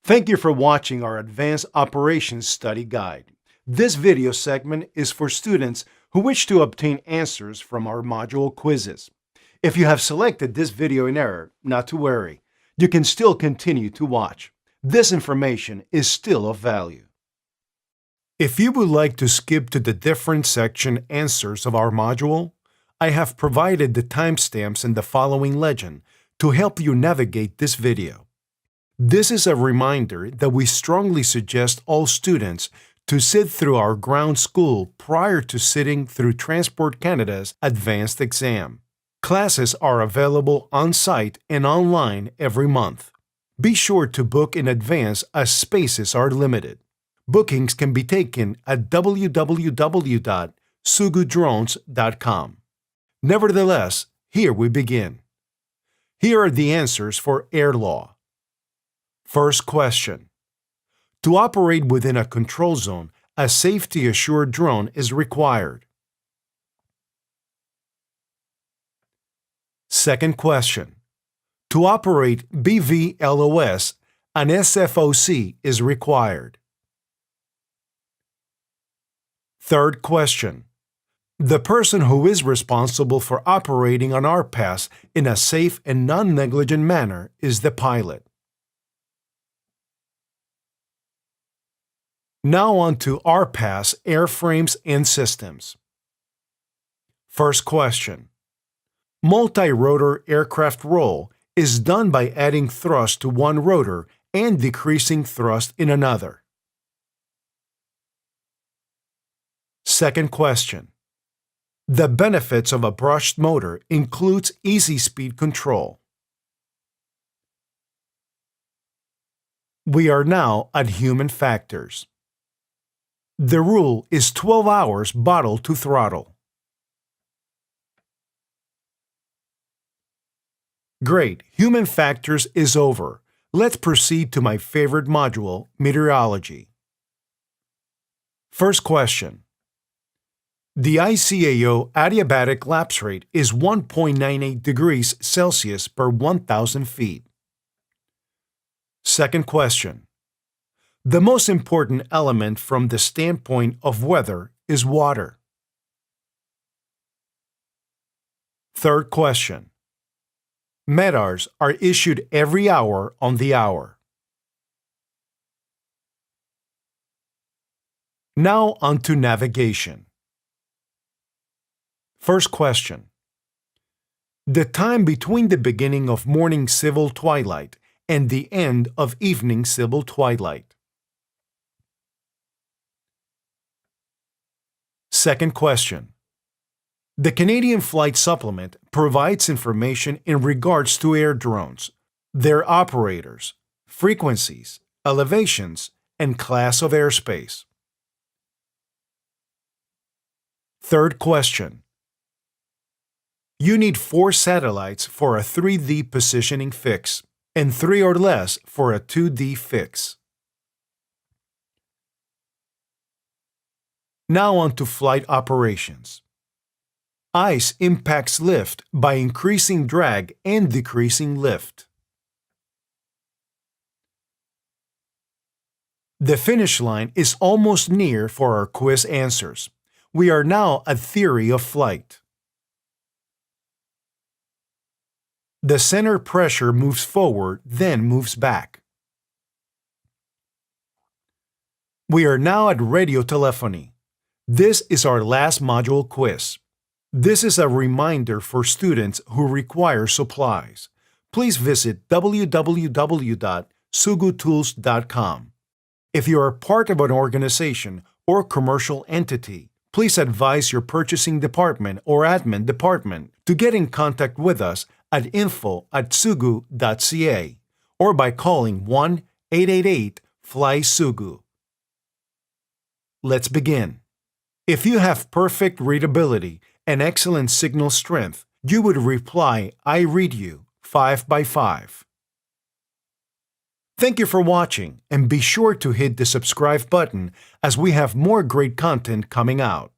Thank you for watching our Advanced Operations Study Guide. This video segment is for students who wish to obtain answers from our module quizzes. If you have selected this video in error, not to worry. You can still continue to watch. This information is still of value. If you would like to skip to the different section answers of our module, I have provided the timestamps in the following legend to help you navigate this video. This is a reminder that we strongly suggest all students to sit through our ground school prior to sitting through Transport Canada's advanced exam. Classes are available on-site and online every month. Be sure to book in advance as spaces are limited. Bookings can be taken at www.sugudrones.com. Nevertheless, here we begin. Here are the answers for air law. First question. To operate within a control zone, a safety-assured drone is required. Second question. To operate BVLOS, an SFOC is required. Third question. The person who is responsible for operating on RPAS in a safe and non-negligent manner is the pilot. Now on to RPAS airframes and systems. First question. Multi-rotor aircraft roll is done by adding thrust to one rotor and decreasing thrust in another. Second question. The benefits of a brushed motor includes easy speed control. We are now at human factors. The rule is 12 hours bottle to throttle. Great, human factors is over. Let's proceed to my favorite module, meteorology. First question. The ICAO adiabatic lapse rate is 1.98 degrees Celsius per 1,000 feet. Second question. The most important element from the standpoint of weather is water. Third question. MEDARs are issued every hour on the hour. Now on to navigation. First question. The time between the beginning of morning civil twilight and the end of evening civil twilight. Second question. The Canadian Flight Supplement provides information in regards to air drones, their operators, frequencies, elevations, and class of airspace. Third question. You need 4 satellites for a 3D positioning fix and 3 or less for a 2D fix. Now on to flight operations. Ice impacts lift by increasing drag and decreasing lift. The finish line is almost near for our quiz answers. We are now at theory of flight. The center pressure moves forward, then moves back. We are now at radio telephony. This is our last module quiz. This is a reminder for students who require supplies. Please visit www.sugutools.com. If you are part of an organization or commercial entity, please advise your purchasing department or admin department to get in contact with us at info@sugu.ca or by calling 1-888-FLY-SUGU. Let's begin. If you have perfect readability and excellent signal strength, you would reply, "I read you," 5 by 5. Thank you for watching, and be sure to hit the subscribe button as we have more great content coming out.